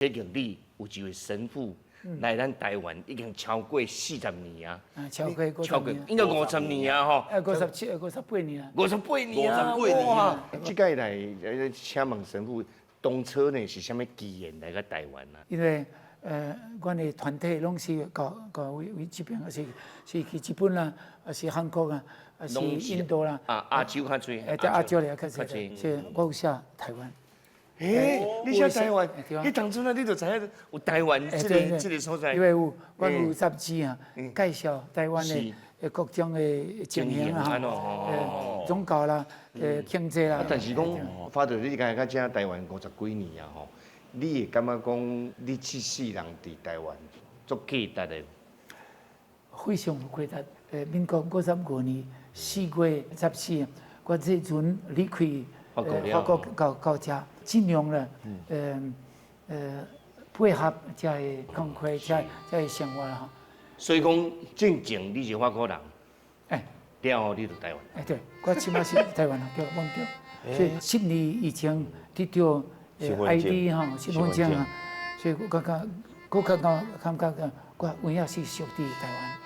这个你有一位神父来咱台湾已经超过40年啊，超过应该50年啊吼57、58年啊。 58年啊， 58年啊哇！这届来请问神父，当初呢是啥物机缘来到台湾啊？因为阮的团体拢是到为这边，是去日本啦，还是韩国啊，还是印度啦。亚洲较多。在亚洲咧较侪，所以我有写台湾。你写台湾，对啊你当初呢你就知影有台湾这个所在。因为我有杂志啊，介绍台湾的各种的情形啊，宗教啦，经济啦。但是讲，发到你刚才讲台湾50几年啊吼，你会感觉讲你这世人伫台湾足价值的？非常有价值。民国55年4月14日，我这阵离开法国到这，尽量了，配合这个工课，这个生活哈。所以讲，正经你是法国人，了后你就台湾。对，我起码是台湾人，对，忘掉。所以10年以前得到ID 哈身份证啊，所以我感觉我有影是属于台湾。